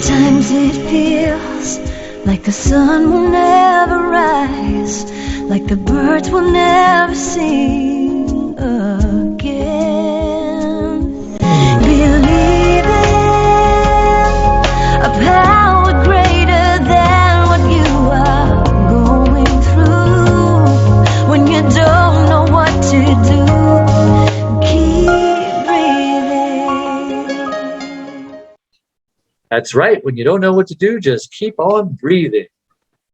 Sometimes it feels like the sun will never rise, like the birds will never sing again. Believe in a power greater than what you are going through. When you don't know what to do, keep breathing. That's right. When you don't know what to do, just keep on breathing.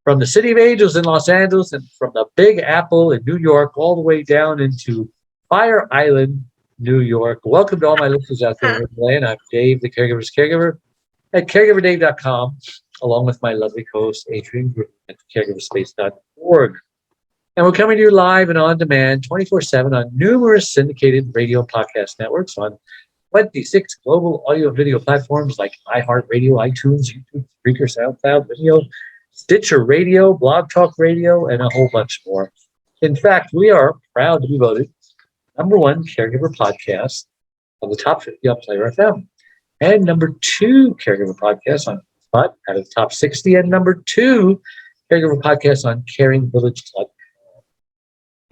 From the City of Angels in Los Angeles and from the Big Apple in New York all the way down into Fire Island, New York. Welcome to all my listeners out there in Atlanta. I'm Dave, the Caregiver's Caregiver at caregiverdave.com, along with my lovely co-host, Adrian Green at caregiverspace.org. And we're coming to you live and on demand 24/7 on numerous syndicated radio podcast networks on 26 global audio and video platforms like iHeartRadio, iTunes, YouTube, Spreaker, SoundCloud, Video, Stitcher Radio, Blog Talk Radio, and a whole bunch more. In fact, we are proud to be voted #1 caregiver podcast on the top 50 on Player FM, and #2 caregiver podcast on Spot out of the top 60, and #2 caregiver podcast on caringvillage.com.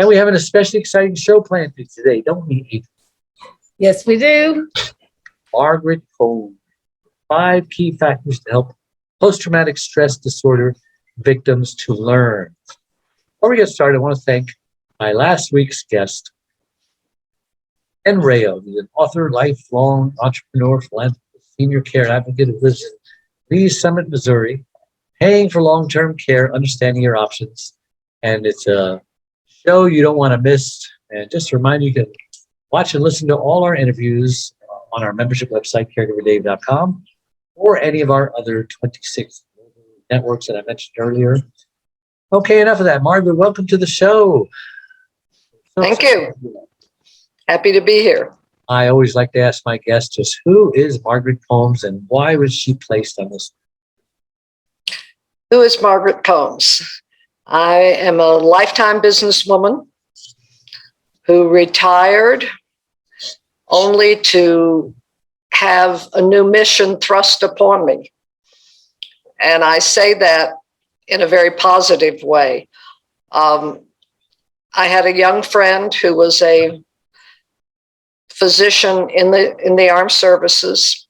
And we have an especially exciting show planned for today, don't we, Adrian? Yes, we do. Margaret Combs, 5 key factors to help post-traumatic stress disorder victims to learn. Before we get started, I want to thank my last week's guest, Ken Rayo, who's an author, lifelong entrepreneur, philanthropist, senior care advocate who lives in Lee's Summit, Missouri, paying for long-term care, understanding your options. And it's a show you don't want to miss. And just to remind you, you can watch and listen to all our interviews on our membership website, caregiverdave.com, or any of our other 26 networks that I mentioned earlier. Okay, enough of that. Margaret, welcome to the show. Thank you. Happy to be here. I always like to ask my guests just who is Margaret Combs and why was she placed on this? Who is Margaret Combs? I am a lifetime businesswoman who retired only to have a new mission thrust upon me. And I say that in a very positive way. I had a young friend who was a physician in the armed services.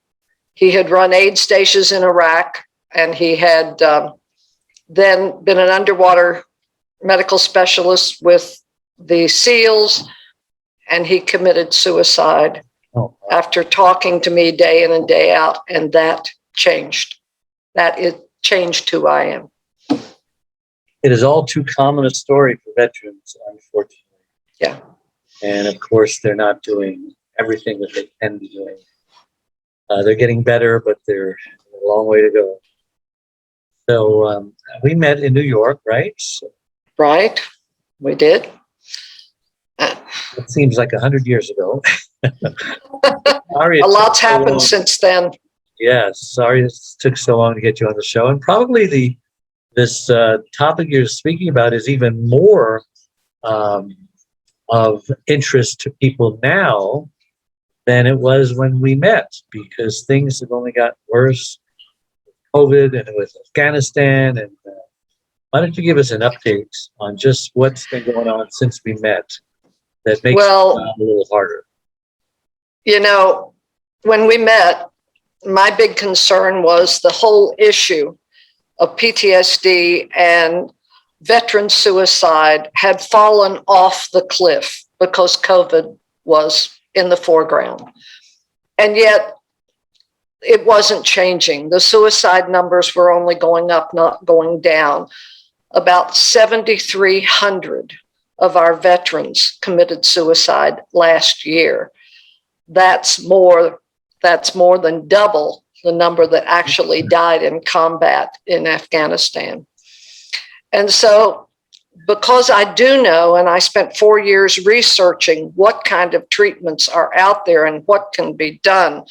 He had run aid stations in Iraq, and he had then been an underwater medical specialist with the SEALs, and he committed suicide after talking to me day in and day out, and that changed. It changed who I am. It is all too common a story for veterans, unfortunately. Yeah. And of course, they're not doing everything that they can be doing. They're getting better, but they're a long way to go. So we met in New York, right? Right, we did. It seems like 100 years ago. Sorry, A lot's happened since then. Yes, sorry it took so long to get you on the show. And probably this topic you're speaking about is even more of interest to people now than it was when we met, because things have only gotten worse with COVID and with Afghanistan. And why don't you give us an update on just what's been going on since we met that makes it a little harder? You know, when we met, my big concern was the whole issue of PTSD and veteran suicide had fallen off the cliff because COVID was in the foreground. And yet it wasn't changing. The suicide numbers were only going up, not going down. About 7,300 of our veterans committed suicide last year. That's more than double the number that actually died in combat in Afghanistan. And so, because I do know, and I spent 4 years researching what kind of treatments are out there and what can be done,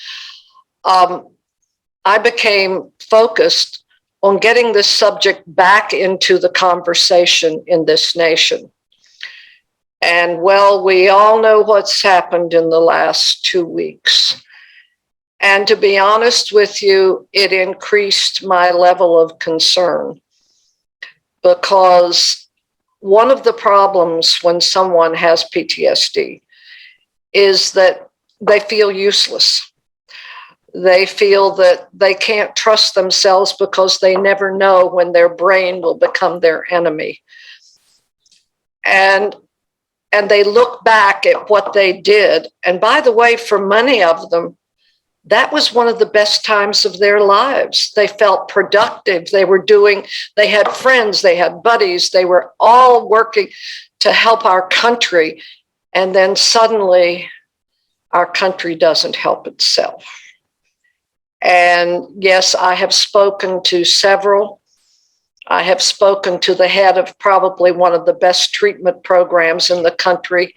I became focused on getting this subject back into the conversation in this nation. And well, we all know what's happened in the last 2 weeks. And to be honest with you, it increased my level of concern, because one of the problems when someone has PTSD is that they feel useless. They feel that they can't trust themselves because they never know when their brain will become their enemy. And they look back at what they did. And by the way, for many of them, that was one of the best times of their lives. They felt productive. They had friends, they had buddies, they were all working to help our country. And then suddenly our country doesn't help itself. And yes, I have spoken to several. I have spoken to the head of probably one of the best treatment programs in the country.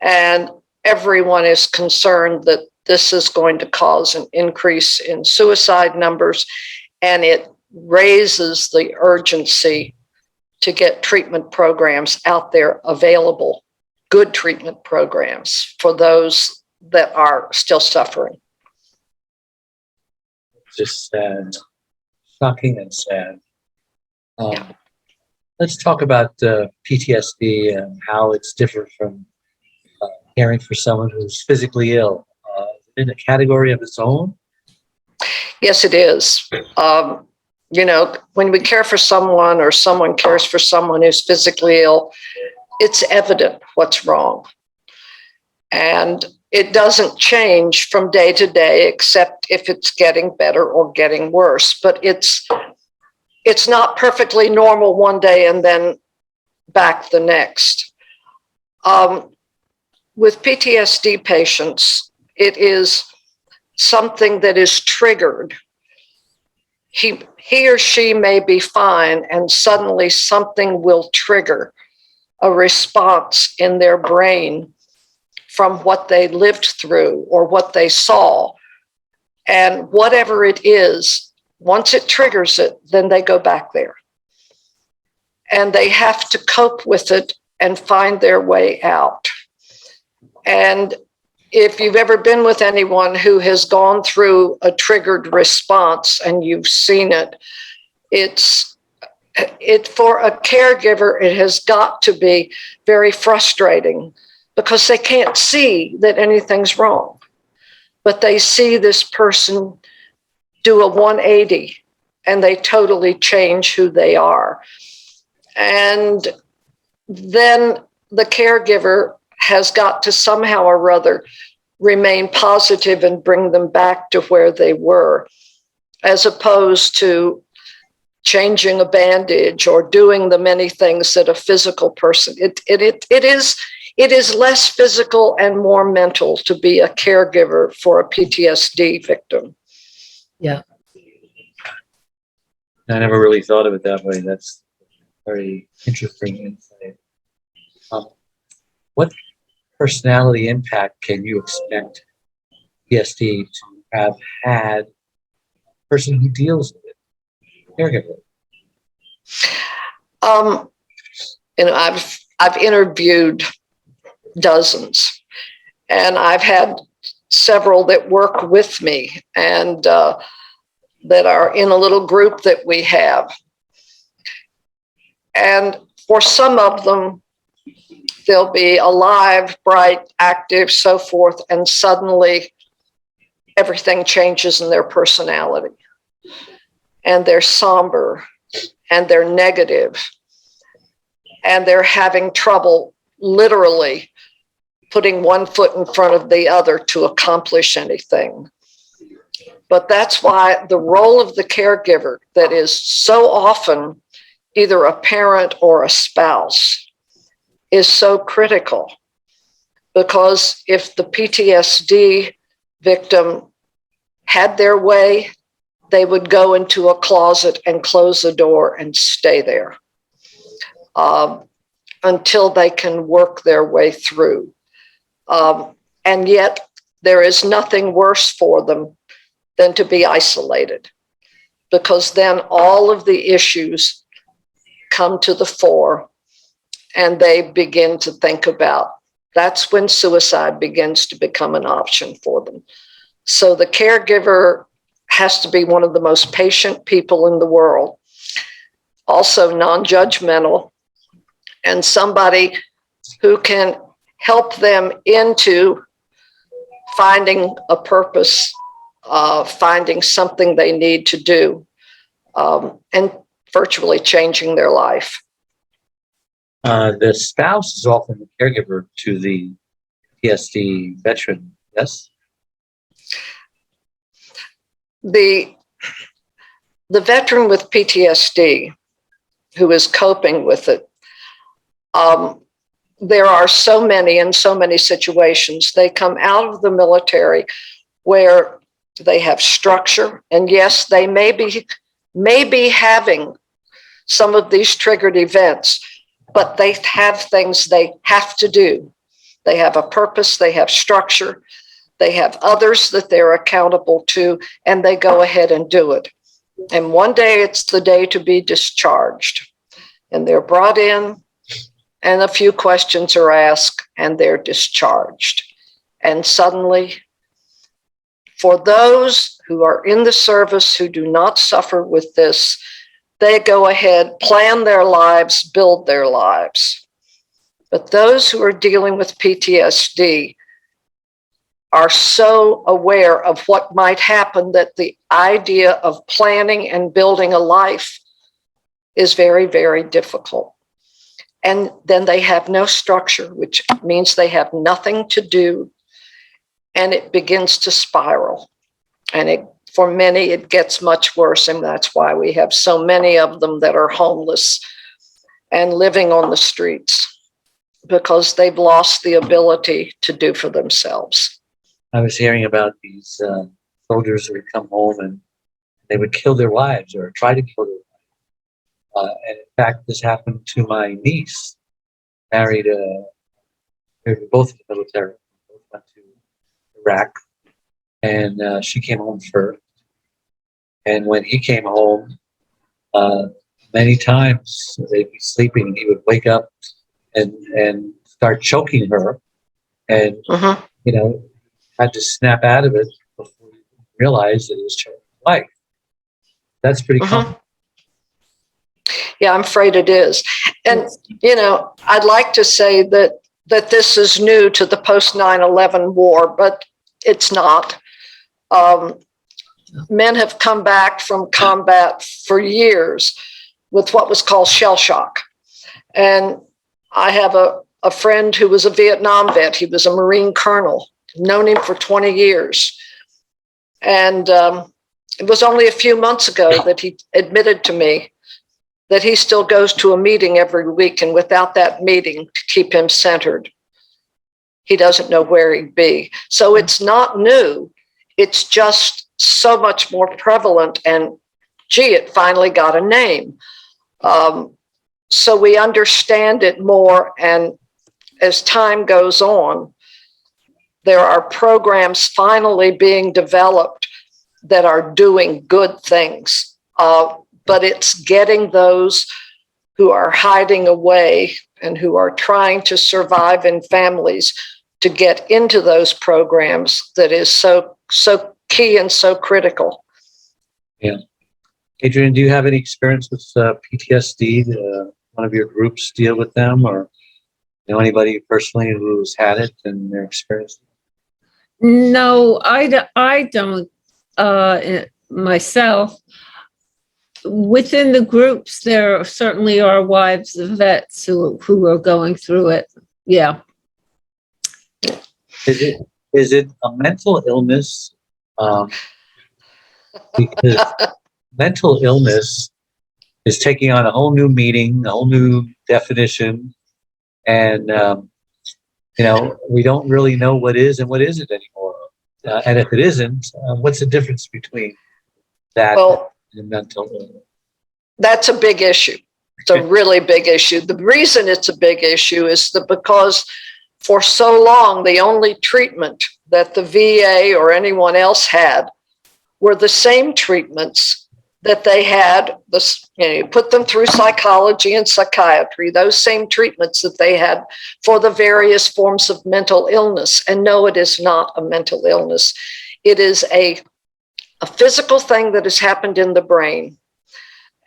And everyone is concerned that this is going to cause an increase in suicide numbers, and it raises the urgency to get treatment programs out there available, good treatment programs for those that are still suffering. Just sad, shocking and sad. Let's talk about PTSD and how it's different from caring for someone who's physically ill. In a category of its own? Yes, it is. When we care for someone or someone cares for someone who's physically ill, it's evident what's wrong. And it doesn't change from day to day, except if it's getting better or getting worse. But it's not perfectly normal one day and then back the next. With PTSD patients, it is something that is triggered. He or she may be fine, and suddenly something will trigger a response in their brain from what they lived through or what they saw. And whatever it is, once it triggers it, then they go back there. And they have to cope with it and find their way out. And if you've ever been with anyone who has gone through a triggered response and you've seen it, for a caregiver, it has got to be very frustrating because they can't see that anything's wrong, but they see this person do a 180 and they totally change who they are. And then the caregiver has got to somehow or other remain positive and bring them back to where they were, as opposed to changing a bandage or doing the many things that a physical person. It is less physical and more mental to be a caregiver for a PTSD victim. Yeah. I never really thought of it that way. That's very interesting insight. What personality impact can you expect PTSD to have had a person who deals with it, caregiver? I've interviewed dozens, and I've had several that work with me and that are in a little group that we have. And for some of them, they'll be alive, bright, active, so forth, and suddenly everything changes in their personality. And they're somber, and they're negative, and they're having trouble literally putting one foot in front of the other to accomplish anything. But that's why the role of the caregiver, that is so often either a parent or a spouse, is so critical. Because if the PTSD victim had their way, they would go into a closet and close the door and stay there until they can work their way through. And yet there is nothing worse for them than to be isolated, because then all of the issues come to the fore and they begin to think about. That's when suicide begins to become an option for them, So the caregiver has to be one of the most patient people in the world, also non-judgmental, and somebody who can help them into finding a purpose, finding something they need to do, and virtually changing their life. The spouse is often the caregiver to the PTSD veteran, yes? The veteran with PTSD who is coping with it, there are so many in so many situations. They come out of the military where they have structure, and yes, they may be having some of these triggered events, but they have things they have to do. They have a purpose, they have structure, they have others that they're accountable to, and they go ahead and do it. And one day it's the day to be discharged, and they're brought in, and a few questions are asked, and they're discharged. And suddenly, for those who are in the service who do not suffer with this, they go ahead, plan their lives, build their lives. But those who are dealing with PTSD are so aware of what might happen that the idea of planning and building a life is very, very difficult. And then they have no structure, which means they have nothing to do, and it begins to spiral. And for many, it gets much worse, and that's why we have so many of them that are homeless and living on the streets, because they've lost the ability to do for themselves. I was hearing about these soldiers who would come home and they would kill their wives or try to kill their wives. And in fact, this happened to my niece, married both in the military, both went to Iraq, and she came home first. And when he came home, many times they'd be sleeping and he would wake up and start choking her, and had to snap out of it before he realized that he was choking his wife. That's pretty common. Yeah, I'm afraid it is. And, I'd like to say that this is new to the post 9/11 war, but it's not. Men have come back from combat for years with what was called shell shock. And I have a friend who was a Vietnam vet. He was a Marine colonel, known him for 20 years. And it was only a few months ago that he admitted to me that he still goes to a meeting every week, and without that meeting to keep him centered, he doesn't know where he'd be. So it's not new. It's just so much more prevalent, and it finally got a name. So we understand it more, and as time goes on, there are programs finally being developed that are doing good things. But it's getting those who are hiding away and who are trying to survive in families to get into those programs that is so key and so critical. Yeah. Adrian, do you have any experience with PTSD? One of your groups deal with them, or anybody personally who's had it and their experience? No, I don't myself. Within the groups, there certainly are wives of vets who are going through it. Yeah. Is it a mental illness? Because mental illness is taking on a whole new meaning, a whole new definition, and we don't really know what is and what isn't anymore. And if it isn't, what's the difference between that and mental illness? That's a big issue. It's a really big issue. The reason it's a big issue is because for so long, the only treatment that the VA or anyone else had were the same treatments that they had. You put them through psychology and psychiatry, those same treatments that they had for the various forms of mental illness. And no, it is not a mental illness. It is a physical thing that has happened in the brain.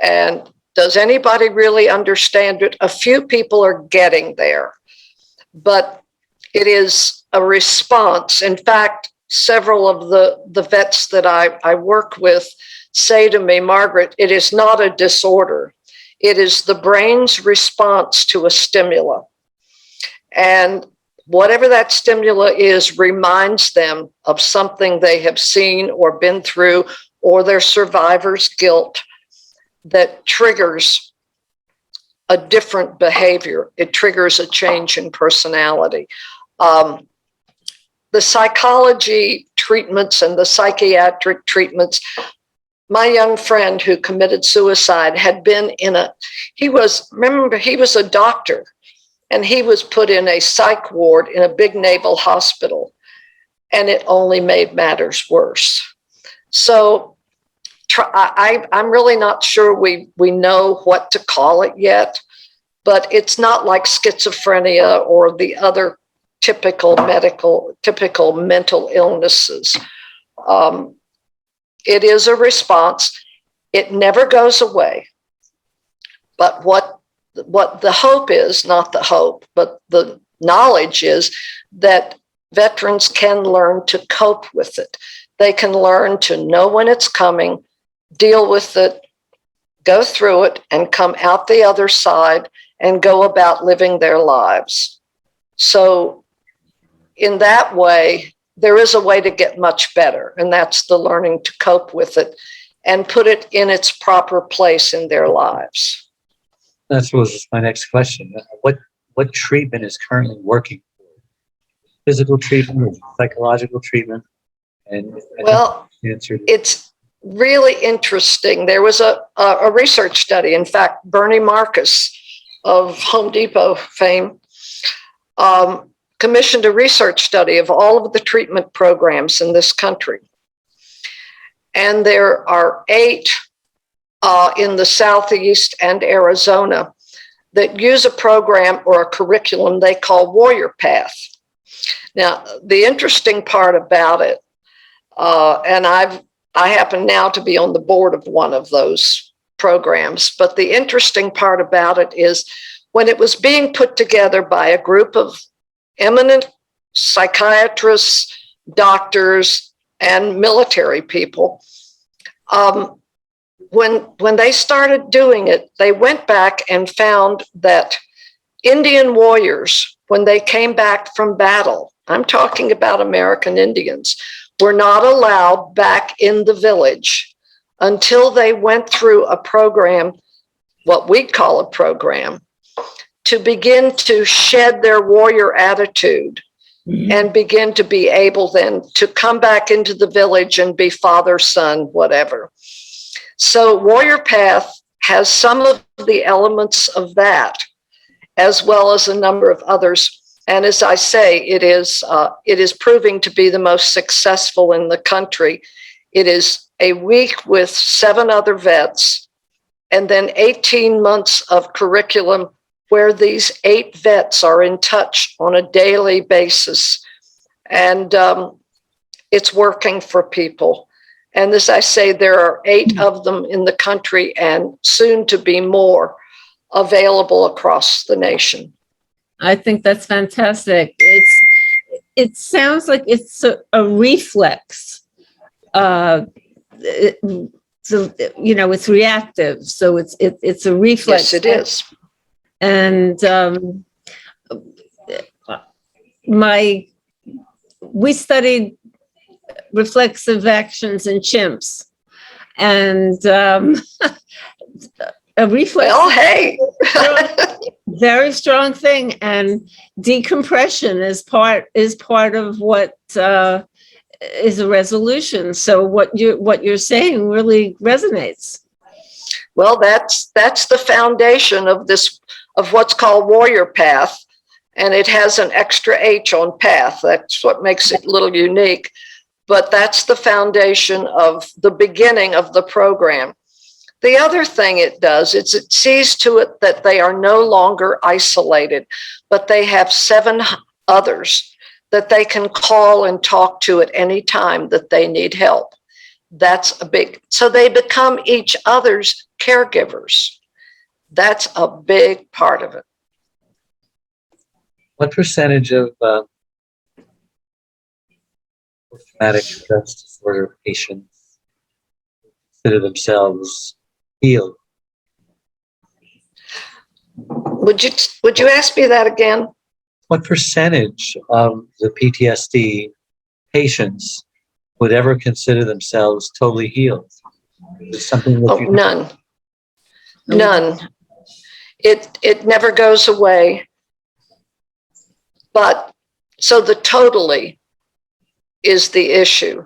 And does anybody really understand it? A few people are getting there, but it is a response. In fact, several of the vets that I work with say to me, Margaret, it is not a disorder. It is the brain's response to a stimuli. And whatever that stimuli is reminds them of something they have seen or been through, or their survivor's guilt that triggers a different behavior. It triggers a change in personality. The psychology treatments and the psychiatric treatments, my young friend who committed suicide had been he was a doctor, and he was put in a psych ward in a big naval hospital, and it only made matters worse. So I'm really not sure we know what to call it yet, but it's not like schizophrenia or the other typical mental illnesses. It is a response. It never goes away. But what the hope is, not the hope, but the knowledge is that veterans can learn to cope with it. They can learn to know when it's coming, deal with it, go through it, and come out the other side and go about living their lives. So in that way, there is a way to get much better, and that's the learning to cope with it and put it in its proper place in their lives. That was my next question. What treatment is currently working? Physical treatment or psychological treatment? And well, it's really interesting. There was a research study. In fact, Bernie Marcus of Home Depot fame commissioned a research study of all of the treatment programs in this country. And there are 8 in the Southeast and Arizona that use a program or a curriculum they call Warrior Path. Now, the interesting part about it, and I happen now to be on the board of one of those programs, but the interesting part about it is when it was being put together by a group of eminent psychiatrists, doctors, and military people, when they started doing it, they went back and found that Indian warriors, when they came back from battle, I'm talking about American Indians, were not allowed back in the village until they went through a program, what we call a program, to begin to shed their warrior attitude and begin to be able then to come back into the village and be father, son, whatever. So Warrior Path has some of the elements of that, as well as a number of others. And as I say, it is proving to be the most successful in the country. It is a week with 7 other vets, and then 18 months of curriculum where these 8 vets are in touch on a daily basis. And it's working for people. And as I say, there are 8 of them in the country and soon to be more available across the nation. I think that's fantastic. It sounds like it's a reflex. It's reactive, so it's a reflex. Yes, it is. And we studied reflexive actions in chimps, and a reflex. Well, hey. Very strong thing, and decompression is part of what is a resolution. So what you're saying really resonates. Well, that's the foundation of what's called Warrior Path, and it has an extra H on path. That's what makes it a little unique, but that's the foundation of the beginning of the program. The other thing it does is it sees to it that they are no longer isolated, but they have 7 others that they can call and talk to at any time that they need help. That's a big, so they become each other's caregivers. That's a big part of it. What percentage of post-traumatic stress disorder patients consider themselves healed? Would you ask me that again? What percentage of the PTSD patients would ever consider themselves totally healed? Is something that you None. None. It never goes away. But so the totally is the issue.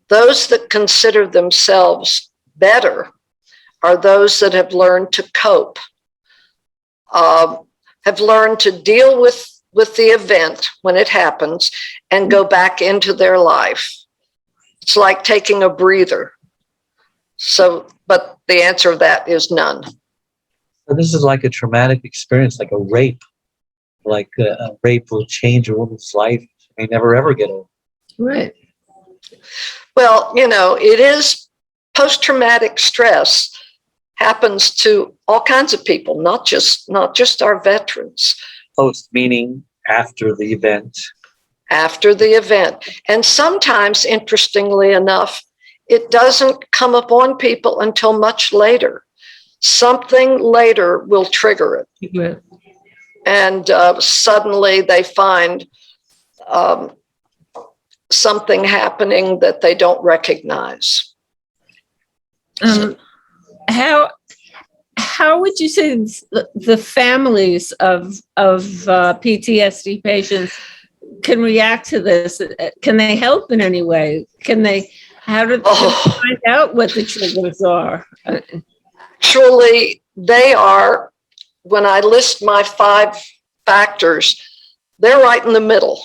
Those that consider themselves better are those that have learned to cope, have learned to deal with the event when it happens and go back into their life. It's like taking a breather. So, but the answer to that is none. So this is like a traumatic experience, like a rape. Like a rape will change a woman's life. She may never ever get over. Right. Well, it is post-traumatic stress happens to all kinds of people, not just our veterans. Post meaning after the event. After the event. And sometimes, interestingly enough, it doesn't come upon people until much later. Something later will trigger it. Right. And suddenly they find something happening that they don't recognize. How would you say the families of PTSD patients can react to this? Can they help in any way? How do they find out what the triggers are? Actually, they are, when I list my 5 factors, they're right in the middle.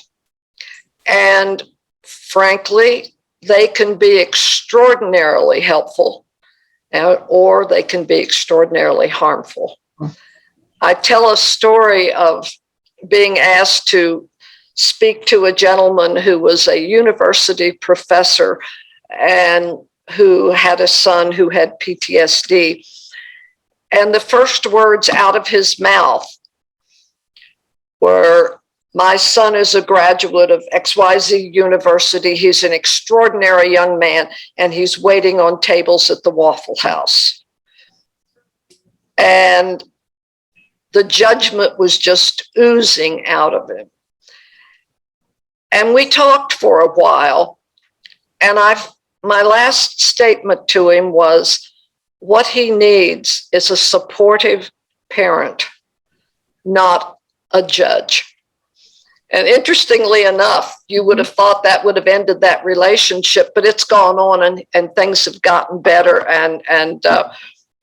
And frankly, they can be extraordinarily helpful, or they can be extraordinarily harmful. I tell a story of being asked to speak to a gentleman who was a university professor and who had a son who had PTSD. And the first words out of his mouth were, "My son is a graduate of XYZ University. He's an extraordinary young man, and he's waiting on tables at the Waffle House." And the judgment was just oozing out of him. And we talked for a while, and my last statement to him was, what he needs is a supportive parent, not a judge. And interestingly enough, you would have thought that would have ended that relationship, but it's gone on and things have gotten better, and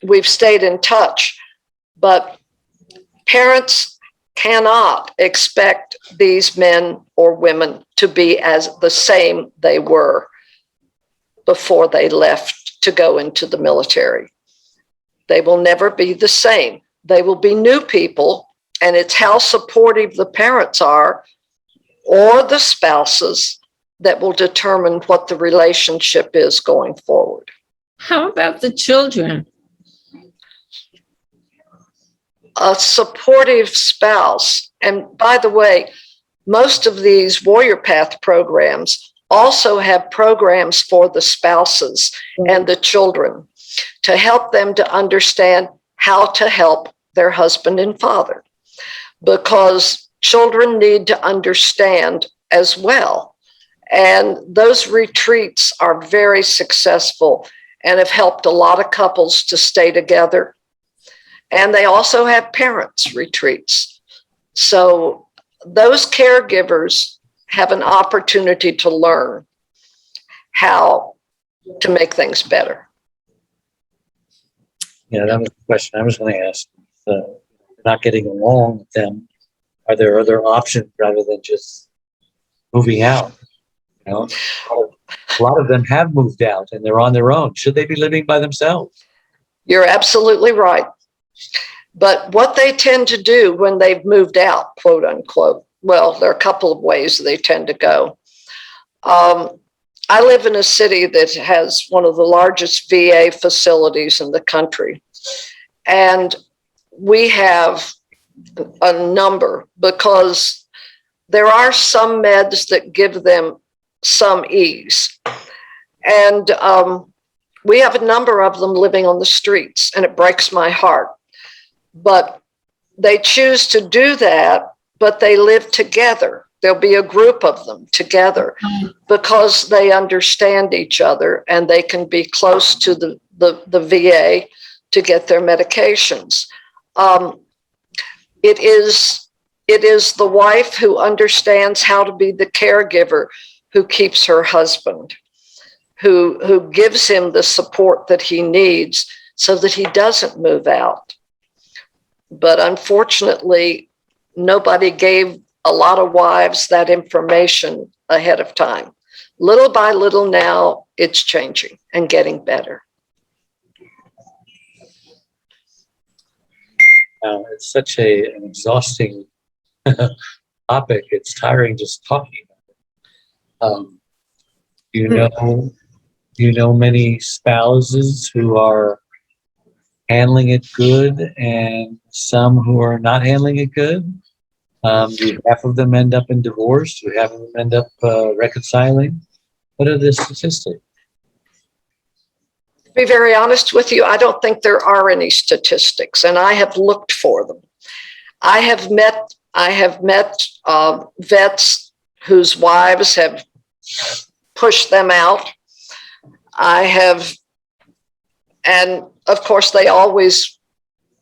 we've stayed in touch. But parents cannot expect these men or women to be as the same they were before they left to go into the military. They will never be the same. They will be new people, and it's how supportive the parents are or the spouses that will determine what the relationship is going forward. How about the children? A supportive spouse, and by the way, most of these Warrior Path programs also have programs for the spouses and the children to help them to understand how to help their husband and father, because children need to understand as well. And those retreats are very successful and have helped a lot of couples to stay together. And they also have parents' retreats. So those caregivers have an opportunity to learn how to make things better. Yeah, that was the question I was going to ask. Not getting along with them, are there other options rather than just moving out? A lot of them have moved out and they're on their own. Should they be living by themselves? You're absolutely right. But what they tend to do when they've moved out, quote unquote, well, there are a couple of ways they tend to go. I live in a city that has one of the largest VA facilities in the country. And we have a number, because there are some meds that give them some ease. And we have a number of them living on the streets, and it breaks my heart. But they choose to do that, but they live together. There'll be a group of them together because they understand each other, and they can be close to the VA to get their medications. It is the wife who understands how to be the caregiver, who keeps her husband, who gives him the support that he needs so that he doesn't move out. But unfortunately, nobody gave a lot of wives that information ahead of time. Little by little now, it's changing and getting better. It's such an exhausting topic. It's tiring just talking about it. You know many spouses who are handling it good and some who are not handling it good. Do half of them end up in divorce? Do half of them end up reconciling? What are the statistics? To be very honest with you, I don't think there are any statistics, and I have looked for them. I have met vets whose wives have pushed them out. And of course, they always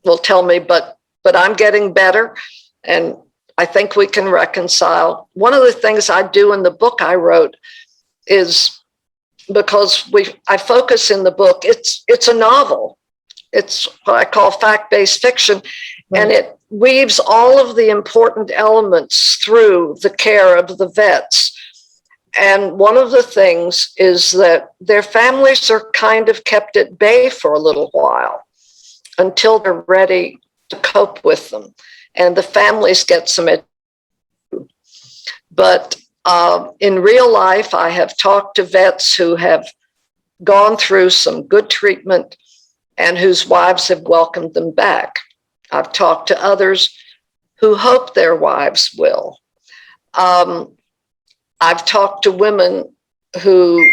will tell me, but I'm getting better, and I think we can reconcile. One of the things I do in the book I wrote is, because I focus in the book, it's a novel. It's what I call fact-based fiction, right. And it weaves all of the important elements through the care of the vets. And one of the things is that their families are kind of kept at bay for a little while until they're ready to cope with them. And the families get some education. But in real life, I have talked to vets who have gone through some good treatment and whose wives have welcomed them back. I've talked to others who hope their wives will. I've talked to women who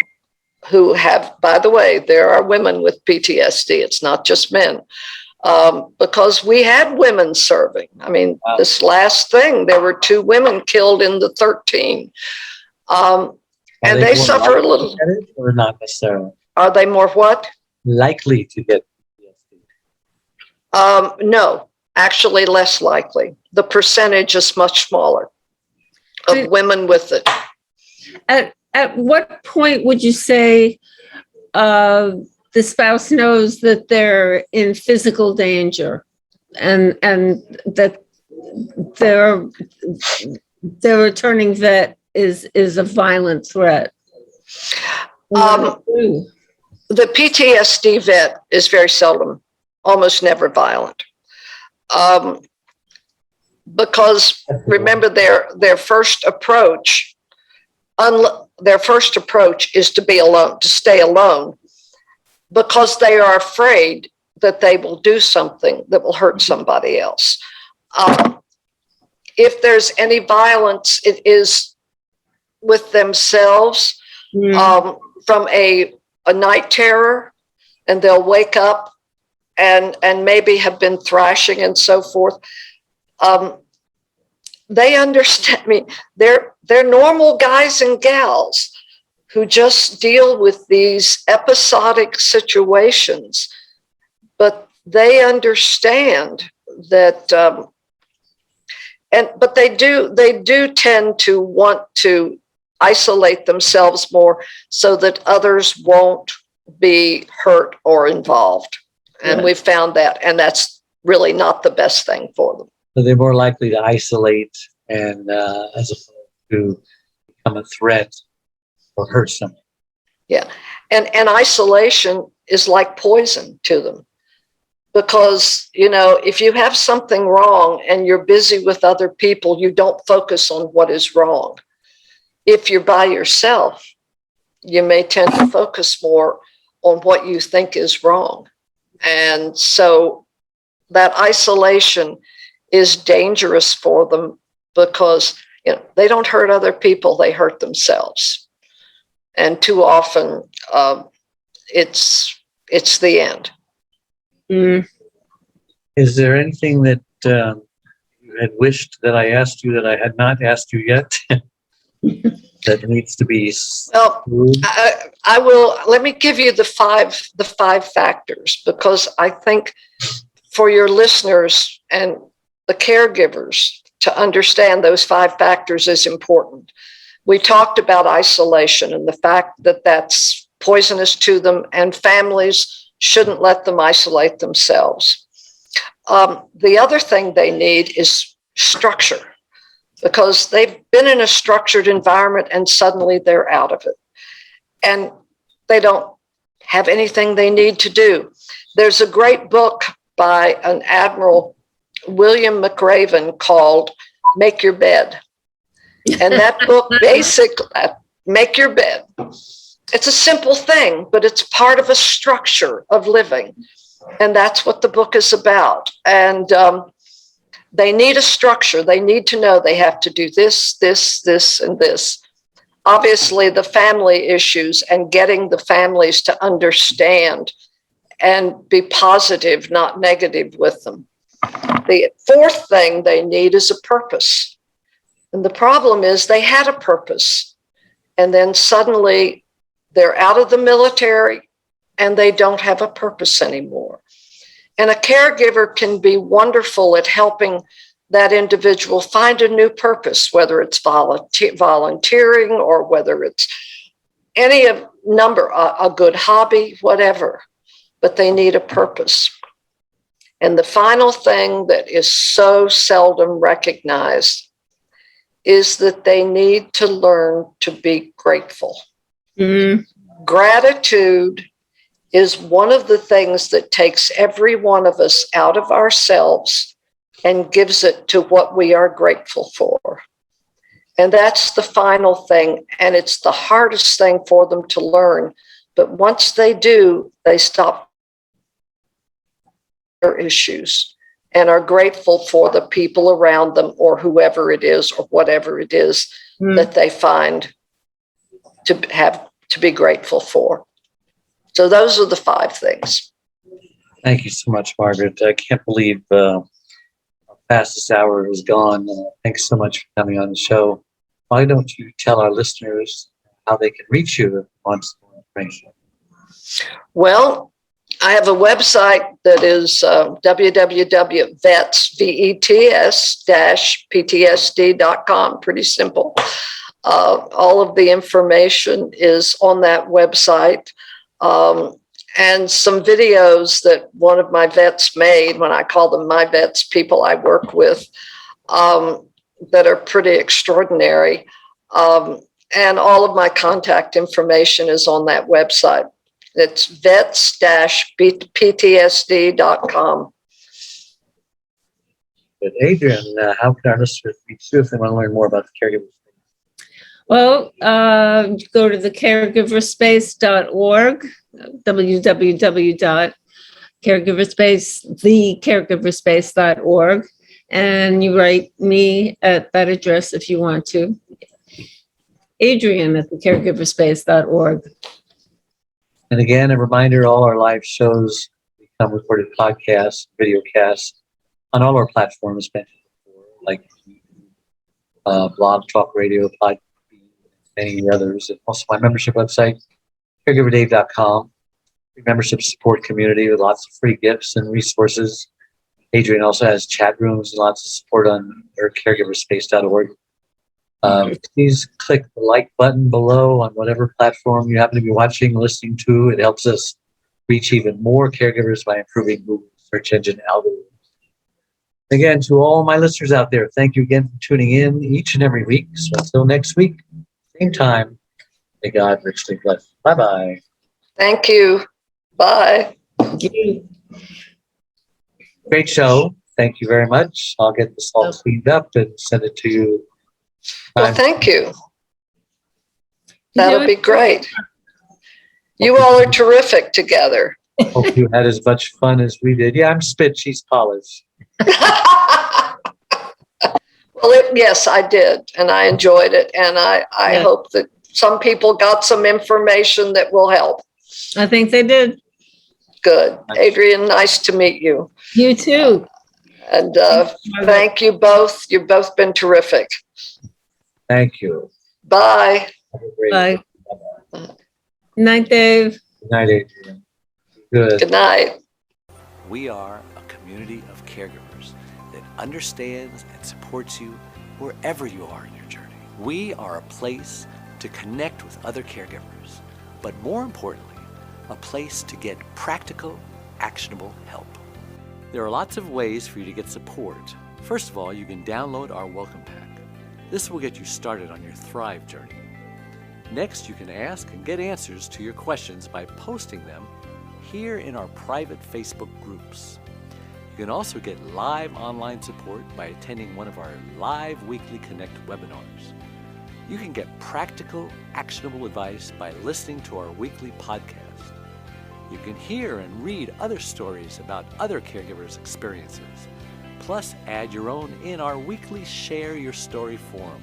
have, by the way, there are women with PTSD. It's not just men. Because we had women serving. I mean, wow. This last thing, there were 2 women killed in the 13. And they suffer a little. Or not necessarily? Are they more what? Likely to get PTSD. No, actually less likely. The percentage is much smaller of women with it. At what point would you say the spouse knows that they're in physical danger and that their returning vet is a violent threat? The PTSD vet is very seldom, almost never violent. Because remember, their first approach is to be alone, to stay alone, because they are afraid that they will do something that will hurt somebody else. If there's any violence, it is with themselves, from a night terror, and they'll wake up and maybe have been thrashing and so forth. They understand me. They're normal guys and gals who just deal with these episodic situations, but they understand that, but they do tend to want to isolate themselves more so that others won't be hurt or involved. And yeah. We've found that, and that's really not the best thing for them. So they're more likely to isolate and as opposed to become a threat or hurt someone. Yeah, and isolation is like poison to them. because, if you have something wrong and you're busy with other people, you don't focus on what is wrong. If you're by yourself, you may tend to focus more on what you think is wrong. And so that isolation is dangerous for them because, they don't hurt other people, they hurt themselves. And too often it's the end. Mm. Is there anything that you had wished that I asked you that I had not asked you yet that needs to be? Well, I will. Let me give you the five factors, because I think for your listeners and the caregivers to understand those 5 factors is important. We talked about isolation and the fact that that's poisonous to them, and families shouldn't let them isolate themselves. The other thing they need is structure, because they've been in a structured environment and suddenly they're out of it. And they don't have anything they need to do. There's a great book by an Admiral, William McRaven, called Make Your Bed. And that book basically, make your bed. It's a simple thing, but it's part of a structure of living. And that's what the book is about. And they need a structure. They need to know they have to do this, this, and this. Obviously, the family issues and getting the families to understand and be positive, not negative with them. The 4th thing they need is a purpose. And the problem is they had a purpose, and then suddenly they're out of the military and they don't have a purpose anymore. And a caregiver can be wonderful at helping that individual find a new purpose, whether it's volunteering or whether it's any number, a good hobby, whatever, but they need a purpose. And the final thing that is so seldom recognized is that they need to learn to be grateful. Mm. Gratitude is one of the things that takes every one of us out of ourselves and gives it to what we are grateful for. And that's the final thing. And it's the hardest thing for them to learn. But once they do, they stop their issues and are grateful for the people around them or whoever it is or whatever it is that they find to be grateful for. So those are the 5 things. Thank you so much, Margaret. I can't believe how fast this hour is gone. Thanks so much for coming on the show. Why don't you tell our listeners how they can reach you if they want some more information? Well, I have a website that is www.vets-ptsd.com. Pretty simple. All of the information is on that website. And some videos that one of my vets made, when I call them my vets, people I work with, that are pretty extraordinary. And all of my contact information is on that website. It's vets-ptsd.com. But Adrian, how can our listeners reach you if they want to learn more about the caregiver space? Well, go to thecaregiverspace.org, thecaregiverspace.org, and you write me at that address if you want to. Adrian at thecaregiverspace.org. And again, a reminder, all our live shows become recorded podcasts, video casts on all our platforms mentioned before, like Blog Talk Radio, Podbean, and many others. And also my membership website, caregiverdave.com. Membership support community with lots of free gifts and resources. Adrian also has chat rooms and lots of support on her caregiverspace.org. Please click the like button below on whatever platform you happen to be watching, listening to. It helps us reach even more caregivers by improving Google search engine algorithms. Again, to all my listeners out there, thank you again for tuning in each and every week. So until next week, same time, may God richly bless. Bye-bye. Thank you. Bye. Thank you. Great show. Thank you very much. I'll get this all cleaned up and send it to you. Well, thank you. That'll be great. You all are terrific together. Hope you had as much fun as we did. Yeah, I'm spit, she's polished. Well, yes, I did, and I enjoyed it, and I hope that some people got some information that will help. I think they did. Good. Adrian, nice to meet you. You too. And thank you both. You've both been terrific. Thank you. Bye. Have a great Bye. day. Bye-bye. Night, Dave. Good night, Adrian. Good. Good night. We are a community of caregivers that understands and supports you wherever you are in your journey. We are a place to connect with other caregivers, but more importantly, a place to get practical, actionable help. There are lots of ways for you to get support. First of all, you can download our welcome pack. This will get you started on your Thrive journey. Next, you can ask and get answers to your questions by posting them here in our private Facebook groups. You can also get live online support by attending one of our live weekly Connect webinars. You can get practical, actionable advice by listening to our weekly podcast. You can hear and read other stories about other caregivers' experiences. Plus, add your own in our weekly Share Your Story forum,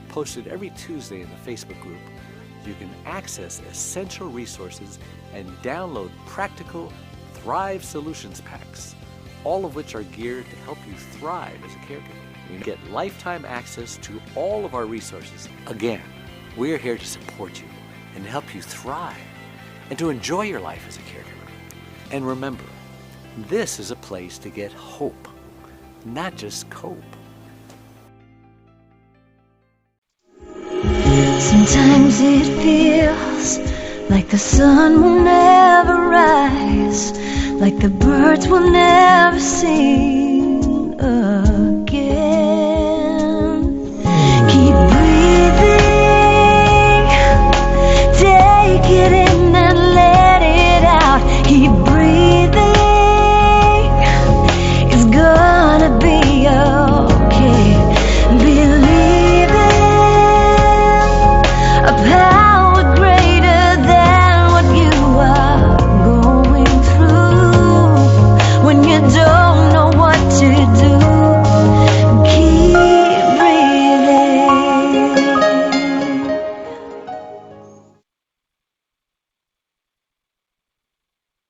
posted every Tuesday in the Facebook group. You can access essential resources and download practical Thrive Solutions packs, all of which are geared to help you thrive as a caregiver. You can get lifetime access to all of our resources. Again, we're here to support you and help you thrive and to enjoy your life as a caregiver. And remember, this is a place to get hope, not just cope. Sometimes it feels like the sun will never rise, like the birds will never sing again.